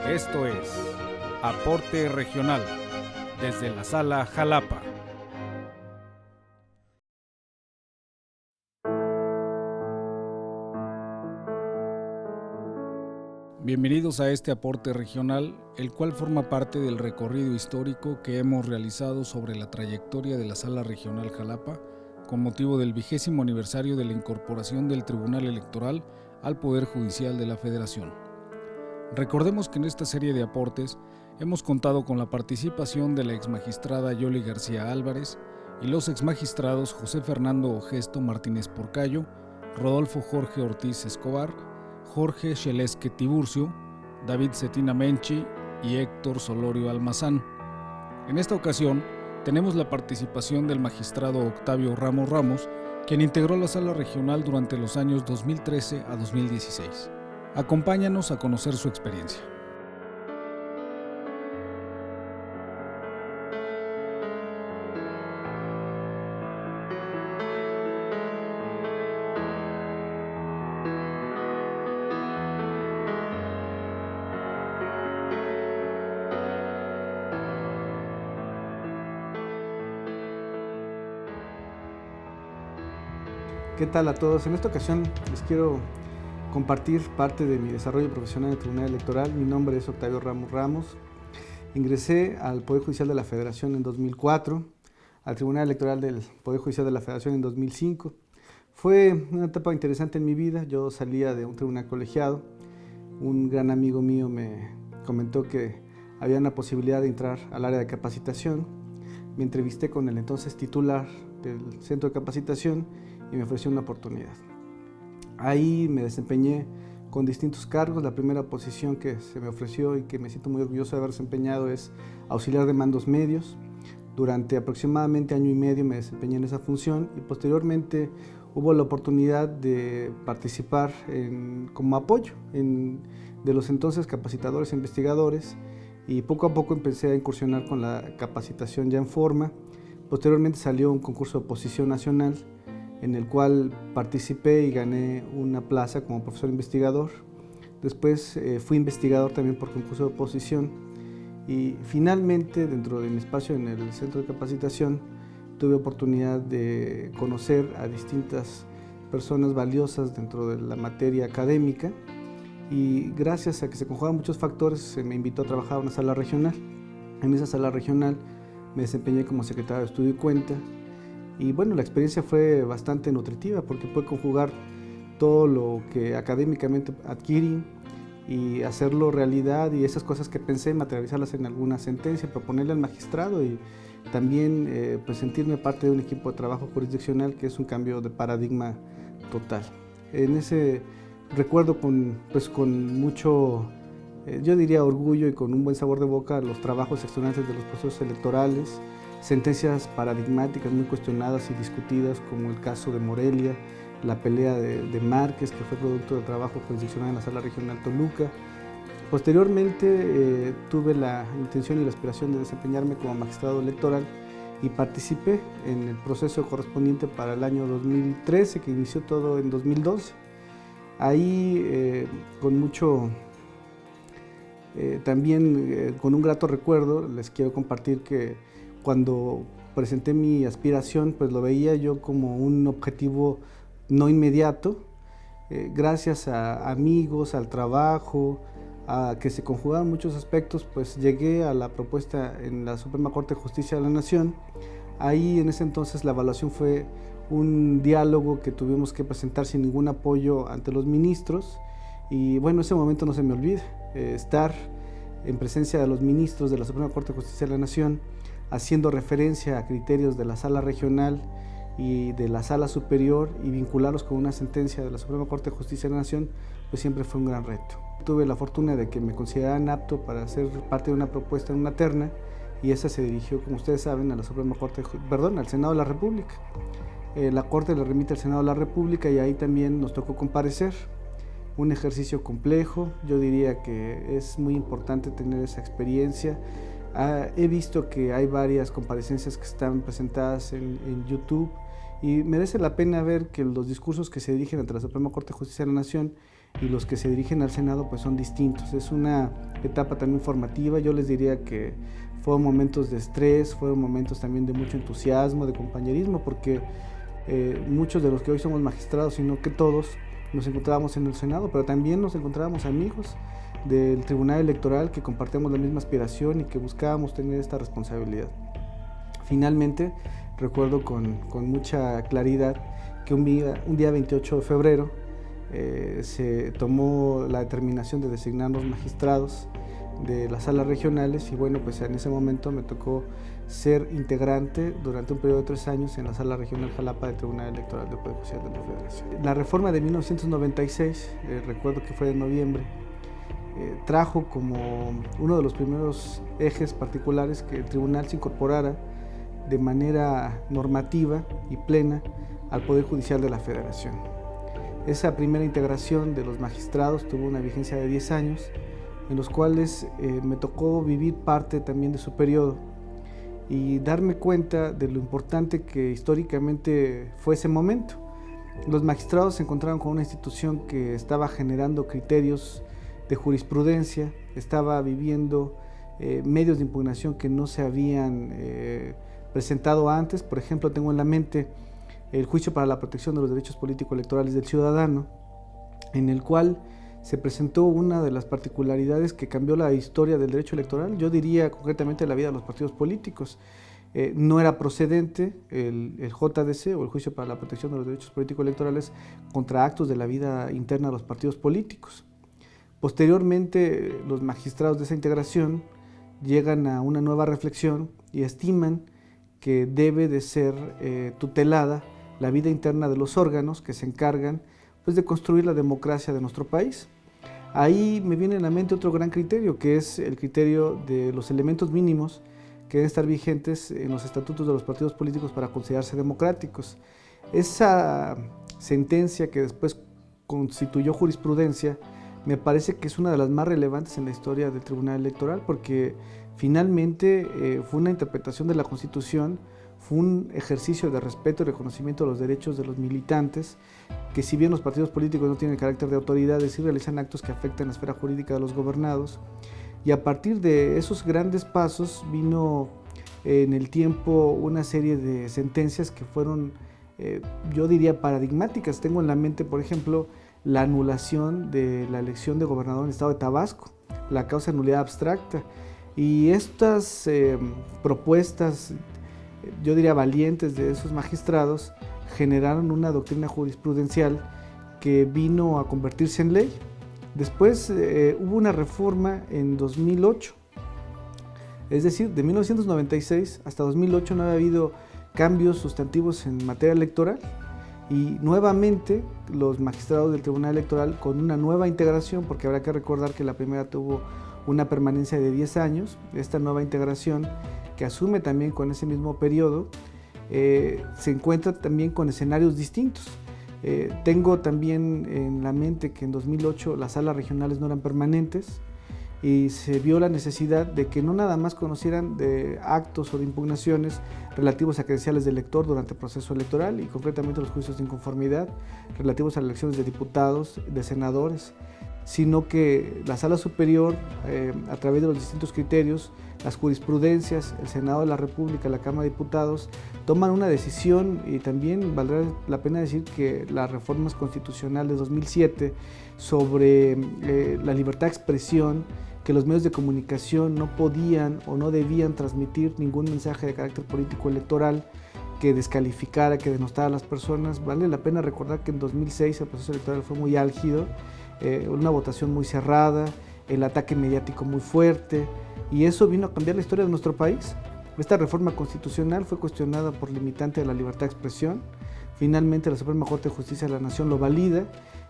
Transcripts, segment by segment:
Esto es Aporte Regional, desde la Sala Jalapa. Bienvenidos a este aporte regional, el cual forma parte del recorrido histórico que hemos realizado sobre la trayectoria de la Sala Regional Jalapa con motivo del 20º aniversario de la incorporación del Tribunal Electoral al Poder Judicial de la Federación. Recordemos que en esta serie de aportes hemos contado con la participación de la exmagistrada Yoli García Álvarez y los exmagistrados José Fernando Ogesto Martínez Porcayo, Rodolfo Jorge Ortiz Escobar, Jorge Xelesque Tiburcio, David Cetina Menchi y Héctor Solorio Almazán. En esta ocasión tenemos la participación del magistrado Octavio Ramos Ramos, quien integró la Sala Regional durante los años 2013 a 2016. Acompáñanos a conocer su experiencia. ¿Qué tal a todos? En esta ocasión les quiero compartir parte de mi desarrollo profesional en el Tribunal Electoral. Mi nombre es Octavio Ramos Ramos. Ingresé al Poder Judicial de la Federación en 2004, al Tribunal Electoral del Poder Judicial de la Federación en 2005. Fue una etapa interesante en mi vida. Yo salía de un tribunal colegiado. Un gran amigo mío me comentó que había una posibilidad de entrar al área de capacitación. Me entrevisté con el entonces titular del centro de capacitación y me ofreció una oportunidad. Ahí me desempeñé con distintos cargos. La primera posición que se me ofreció y que me siento muy orgulloso de haber desempeñado es auxiliar de mandos medios. Durante aproximadamente año y medio me desempeñé en esa función y posteriormente hubo la oportunidad de participar como apoyo de los entonces capacitadores e investigadores, y poco a poco empecé a incursionar con la capacitación ya en forma. Posteriormente salió un concurso de oposición nacional en el cual participé y gané una plaza como profesor investigador. Después fui investigador también por concurso de oposición, y finalmente dentro de mi espacio en el centro de capacitación tuve oportunidad de conocer a distintas personas valiosas dentro de la materia académica, y gracias a que se conjugan muchos factores se me invitó a trabajar a una sala regional. En esa sala regional me desempeñé como secretario de estudio y cuenta. Y bueno, la experiencia fue bastante nutritiva porque pude conjugar todo lo que académicamente adquirí y hacerlo realidad, y esas cosas que pensé materializarlas en alguna sentencia, proponerle al magistrado, y también pues sentirme parte de un equipo de trabajo jurisdiccional, que es un cambio de paradigma total. En ese recuerdo con mucho, yo diría, orgullo y con un buen sabor de boca los trabajos extenuantes de los procesos electorales, sentencias paradigmáticas muy cuestionadas y discutidas, como el caso de Morelia, la pelea de Márquez, que fue producto del trabajo jurisdiccional en la Sala Regional Toluca. Posteriormente tuve la intención y la aspiración de desempeñarme como magistrado electoral y participé en el proceso correspondiente para el año 2013, que inició todo en 2012. Ahí también con un grato recuerdo les quiero compartir que cuando presenté mi aspiración, pues lo veía yo como un objetivo no inmediato. Gracias a amigos, al trabajo, a que se conjugaban muchos aspectos, pues llegué a la propuesta en la Suprema Corte de Justicia de la Nación. Ahí en ese entonces la evaluación fue un diálogo que tuvimos que presentar sin ningún apoyo ante los ministros, y bueno, ese momento no se me olvida, estar en presencia de los ministros de la Suprema Corte de Justicia de la Nación, haciendo referencia a criterios de la Sala Regional y de la Sala Superior y vincularlos con una sentencia de la Suprema Corte de Justicia de la Nación, pues siempre fue un gran reto. Tuve la fortuna de que me consideraran apto para ser parte de una propuesta en una terna, y esa se dirigió, como ustedes saben, a la Suprema Corte, al Senado de la República. La Corte le remite al Senado de la República y ahí también nos tocó comparecer. Un ejercicio complejo, yo diría que es muy importante tener esa experiencia. He visto que hay varias comparecencias que están presentadas en YouTube, y merece la pena ver que los discursos que se dirigen ante la Suprema Corte de Justicia de la Nación y los que se dirigen al Senado pues son distintos. Es una etapa también formativa. Yo les diría que fueron momentos de estrés, fueron momentos también de mucho entusiasmo, de compañerismo, porque muchos de los que hoy somos magistrados, sino que todos, nos encontrábamos en el Senado, pero también nos encontrábamos amigos del Tribunal Electoral que compartíamos la misma aspiración y que buscábamos tener esta responsabilidad. Finalmente, recuerdo con mucha claridad que un día 28 de febrero se tomó la determinación de designarnos magistrados de las salas regionales y bueno, pues en ese momento me tocó ser integrante durante un periodo de 3 años en la Sala Regional Jalapa del Tribunal Electoral del Poder Judicial de la Federación. La reforma de 1996, recuerdo que fue en noviembre, trajo como uno de los primeros ejes particulares que el tribunal se incorporara de manera normativa y plena al Poder Judicial de la Federación. Esa primera integración de los magistrados tuvo una vigencia de 10 años, en los cuales me tocó vivir parte también de su periodo y darme cuenta de lo importante que históricamente fue ese momento. Los magistrados se encontraron con una institución que estaba generando criterios de jurisprudencia, estaba viviendo medios de impugnación que no se habían presentado antes. Por ejemplo, tengo en la mente el juicio para la protección de los derechos político-electorales del ciudadano, en el cual se presentó una de las particularidades que cambió la historia del derecho electoral, yo diría concretamente la vida de los partidos políticos. No era procedente el JDC o el juicio para la protección de los derechos político-electorales contra actos de la vida interna de los partidos políticos. Posteriormente, los magistrados de esa integración llegan a una nueva reflexión y estiman que debe de ser tutelada la vida interna de los órganos que se encargan pues, de construir la democracia de nuestro país. Ahí me viene a la mente otro gran criterio, que es el criterio de los elementos mínimos que deben estar vigentes en los estatutos de los partidos políticos para considerarse democráticos. Esa sentencia que después constituyó jurisprudencia me parece que es una de las más relevantes en la historia del Tribunal Electoral, porque finalmente fue una interpretación de la Constitución, fue un ejercicio de respeto y reconocimiento de los derechos de los militantes, que si bien los partidos políticos no tienen el carácter de autoridades, sí realizan actos que afectan la esfera jurídica de los gobernados. Y a partir de esos grandes pasos vino en el tiempo una serie de sentencias que fueron, yo diría, paradigmáticas. Tengo en la mente, por ejemplo, la anulación de la elección de gobernador en el estado de Tabasco, la causa de nulidad abstracta. Y estas propuestas, yo diría valientes, de esos magistrados, generaron una doctrina jurisprudencial que vino a convertirse en ley. Después hubo una reforma en 2008, es decir, de 1996 hasta 2008 no había habido cambios sustantivos en materia electoral y nuevamente los magistrados del Tribunal Electoral con una nueva integración, porque habrá que recordar que la primera tuvo una permanencia de 10 años, esta nueva integración que asume también con ese mismo periodo, se encuentra también con escenarios distintos. Tengo también en la mente que en 2008 las salas regionales no eran permanentes y se vio la necesidad de que no nada más conocieran de actos o de impugnaciones relativos a credenciales de elector durante el proceso electoral y concretamente los juicios de inconformidad relativos a las elecciones de diputados, de senadores, sino que la Sala Superior, a través de los distintos criterios, las jurisprudencias, el Senado de la República, la Cámara de Diputados, toman una decisión y también valdrá la pena decir que las reformas constitucionales de 2007 sobre la libertad de expresión, que los medios de comunicación no podían o no debían transmitir ningún mensaje de carácter político electoral que descalificara, que denostara a las personas. Vale la pena recordar que en 2006 el proceso electoral fue muy álgido, una votación muy cerrada, el ataque mediático muy fuerte, y eso vino a cambiar la historia de nuestro país. Esta reforma constitucional fue cuestionada por limitante de la libertad de expresión. Finalmente la Suprema Corte de Justicia de la Nación lo valida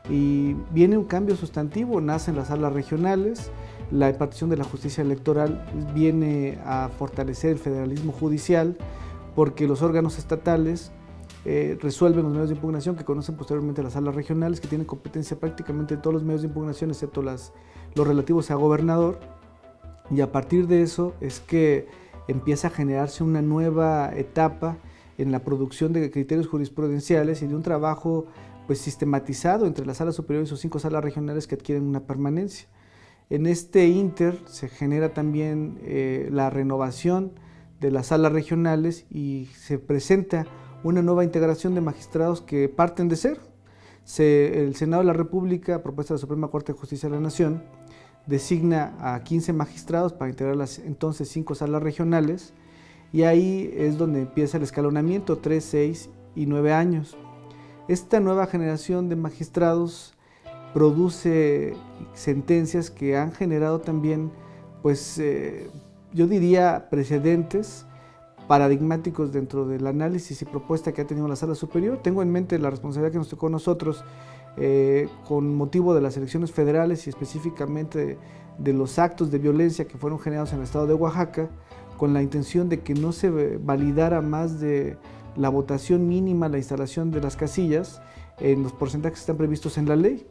y viene un cambio sustantivo, nacen las salas regionales, la impartición de la justicia electoral viene a fortalecer el federalismo judicial porque los órganos estatales resuelven los medios de impugnación que conocen posteriormente las salas regionales, que tienen competencia prácticamente en todos los medios de impugnación excepto los relativos a gobernador, y a partir de eso es que empieza a generarse una nueva etapa en la producción de criterios jurisprudenciales y de un trabajo pues, sistematizado entre la Sala Superior y sus 5 salas regionales que adquieren una permanencia. En este ínter se genera también la renovación de las salas regionales y se presenta una nueva integración de magistrados que parten de cero. El Senado de la República, a propuesta de la Suprema Corte de Justicia de la Nación, designa a 15 magistrados para integrar las entonces 5 salas regionales, y ahí es donde empieza el escalonamiento, 3, 6 y 9 años. Esta nueva generación de magistrados produce sentencias que han generado también, pues yo diría, precedentes paradigmáticos dentro del análisis y propuesta que ha tenido la Sala Superior. Tengo en mente la responsabilidad que nos tocó a nosotros con motivo de las elecciones federales y específicamente de los actos de violencia que fueron generados en el estado de Oaxaca, con la intención de que no se validara más de la votación mínima, la instalación de las casillas en los porcentajes que están previstos en la ley.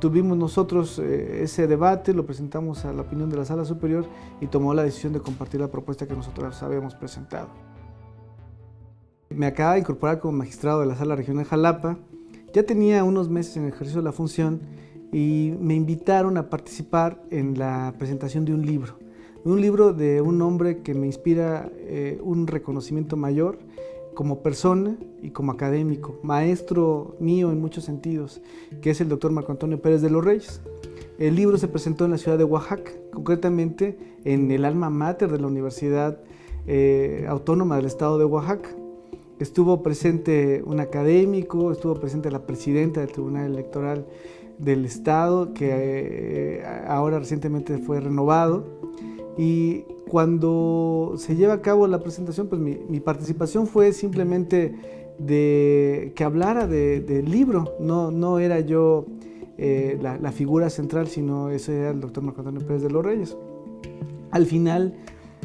Tuvimos nosotros ese debate, lo presentamos a la opinión de la Sala Superior y tomó la decisión de compartir la propuesta que nosotros habíamos presentado. Me acaba de incorporar como magistrado de la Sala Regional de Jalapa. Ya tenía unos meses en el ejercicio de la función y me invitaron a participar en la presentación de un libro de un hombre que me inspira un reconocimiento mayor como persona y como académico, maestro mío en muchos sentidos, que es el doctor Marco Antonio Pérez de los Reyes. El libro se presentó en la ciudad de Oaxaca, concretamente en el alma mater de la Universidad Autónoma del Estado de Oaxaca. Estuvo presente un académico, estuvo presente la presidenta del Tribunal Electoral del Estado, que ahora recientemente fue renovado. Y cuando se lleva a cabo la presentación, pues mi participación fue simplemente de que hablara del libro. No era yo la figura central, sino ese era el doctor Marco Antonio Pérez de los Reyes. Al final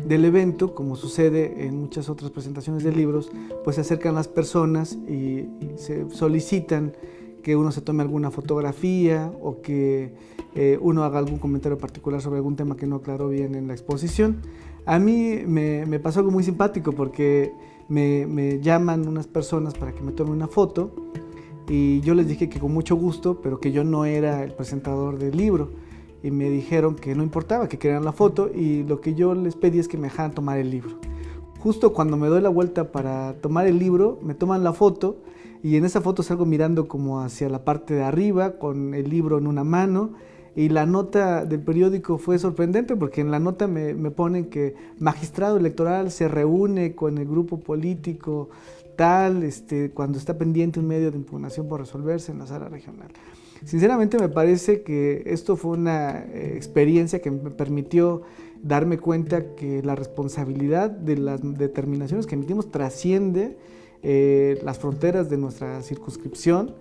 del evento, como sucede en muchas otras presentaciones de libros, pues se acercan las personas y se solicitan que uno se tome alguna fotografía o que uno haga algún comentario particular sobre algún tema que no aclaró bien en la exposición. A mí me pasó algo muy simpático porque me llaman unas personas para que me tome una foto y yo les dije que con mucho gusto, pero que yo no era el presentador del libro. Y me dijeron que no importaba, que querían la foto, y lo que yo les pedí es que me dejaran tomar el libro. Justo cuando me doy la vuelta para tomar el libro, me toman la foto, y en esa foto salgo mirando como hacia la parte de arriba, con el libro en una mano, y la nota del periódico fue sorprendente, porque en la nota me ponen que magistrado electoral se reúne con el grupo político tal, cuando está pendiente un medio de impugnación por resolverse en la sala regional. Sinceramente me parece que esto fue una experiencia que me permitió darme cuenta que la responsabilidad de las determinaciones que emitimos trasciende las fronteras de nuestra circunscripción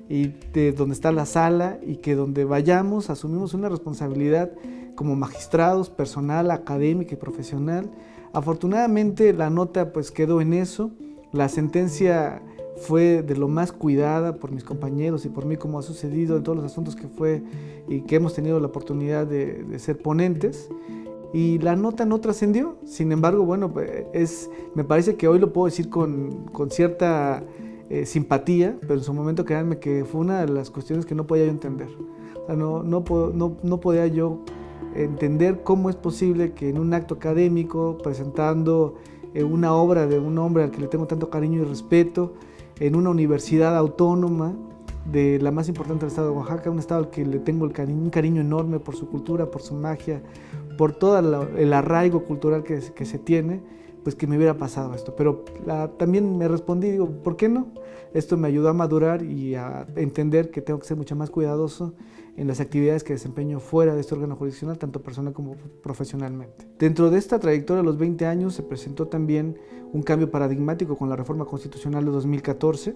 y de donde está la sala, y que donde vayamos asumimos una responsabilidad como magistrados, personal, académica y profesional. Afortunadamente la nota pues quedó en eso, la sentencia fue de lo más cuidada por mis compañeros y por mí, como ha sucedido en todos los asuntos que fue y que hemos tenido la oportunidad de ser ponentes, y la nota no trascendió. Sin embargo, bueno, me parece que hoy lo puedo decir con cierta simpatía, pero en su momento créanme que fue una de las cuestiones que no podía yo entender. O sea, no podía yo entender cómo es posible que en un acto académico, presentando una obra de un hombre al que le tengo tanto cariño y respeto, en una universidad autónoma de la más importante del estado de Oaxaca, un estado al que le tengo un cariño enorme por su cultura, por su magia, por todo el arraigo cultural que se tiene, pues que me hubiera pasado esto. Pero también me respondí, digo, ¿por qué no? Esto me ayudó a madurar y a entender que tengo que ser mucho más cuidadoso en las actividades que desempeño fuera de este órgano jurisdiccional, tanto personal como profesionalmente. Dentro de esta trayectoria de los 20 años se presentó también un cambio paradigmático con la reforma constitucional de 2014.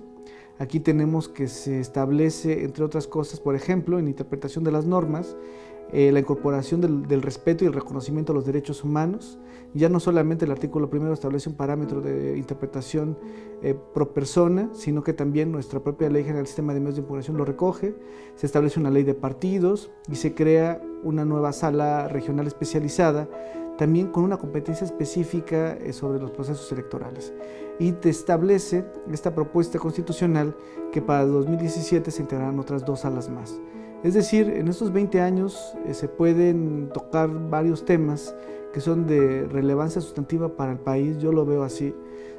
Aquí tenemos que se establece, entre otras cosas, por ejemplo, en interpretación de las normas, la incorporación del respeto y el reconocimiento a los derechos humanos. Ya no solamente el artículo primero establece un parámetro de interpretación pro persona, sino que también nuestra propia Ley General del Sistema de Medios de Impugnación lo recoge. Se establece una ley de partidos y se crea una nueva sala regional especializada, también con una competencia específica sobre los procesos electorales. y te establece esta propuesta constitucional que para 2017 se integrarán otras 2 salas más. Es decir, en estos 20 años se pueden tocar varios temas que son de relevancia sustantiva para el país. Yo lo veo así.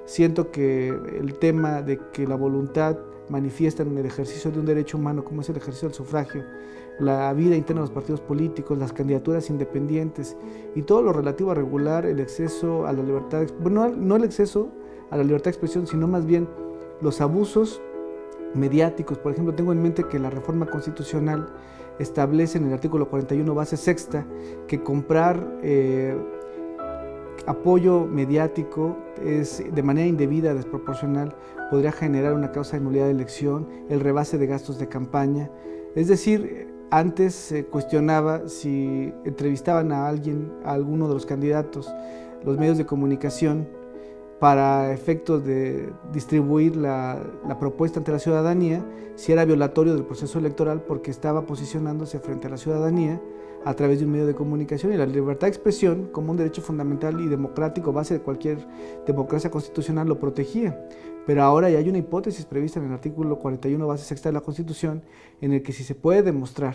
Siento que el tema de que la voluntad manifiesta en el ejercicio de un derecho humano como es el ejercicio del sufragio, la vida interna de los partidos políticos, las candidaturas independientes y todo lo relativo a regular el exceso a la libertad, bueno, no el exceso a la libertad de expresión, sino más bien los abusos mediáticos. Por ejemplo, tengo en mente que la reforma constitucional establece en el artículo 41, base sexta, que comprar apoyo mediático es de manera indebida, desproporcional, podría generar una causa de nulidad de elección, el rebase de gastos de campaña. Es decir, antes se cuestionaba si entrevistaban a alguien, a alguno de los candidatos, los medios de comunicación, para efectos de distribuir la propuesta ante la ciudadanía, si era violatorio del proceso electoral porque estaba posicionándose frente a la ciudadanía a través de un medio de comunicación, y la libertad de expresión como un derecho fundamental y democrático, base de cualquier democracia constitucional, lo protegía. Pero ahora ya hay una hipótesis prevista en el artículo 41, base sexta de la Constitución, en el que si se puede demostrar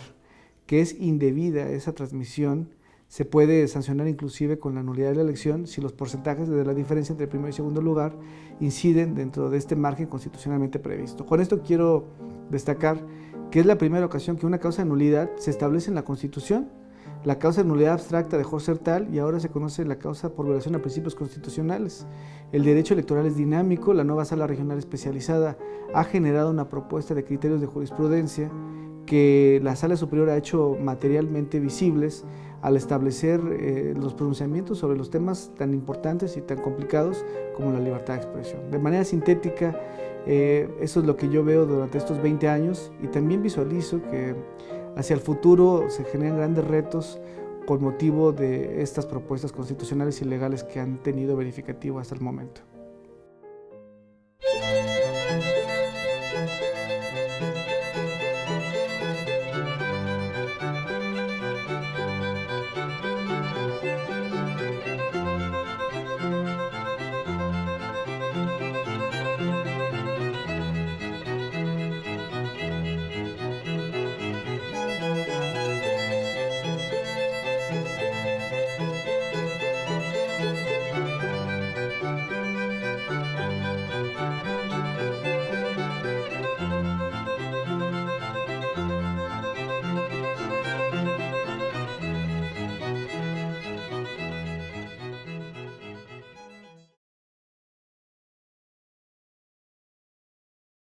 que es indebida esa transmisión, se puede sancionar inclusive con la nulidad de la elección si los porcentajes de la diferencia entre el primer y segundo lugar inciden dentro de este margen constitucionalmente previsto. Con esto quiero destacar que es la primera ocasión que una causa de nulidad se establece en la Constitución. La causa de nulidad abstracta dejó de ser tal y ahora se conoce la causa por violación a principios constitucionales. El derecho electoral es dinámico, la nueva sala regional especializada ha generado una propuesta de criterios de jurisprudencia que la Sala Superior ha hecho materialmente visibles al establecer los pronunciamientos sobre los temas tan importantes y tan complicados como la libertad de expresión. De manera sintética, eso es lo que yo veo durante estos 20 años, y también visualizo que hacia el futuro se generan grandes retos con motivo de estas propuestas constitucionales y legales que han tenido verificativo hasta el momento.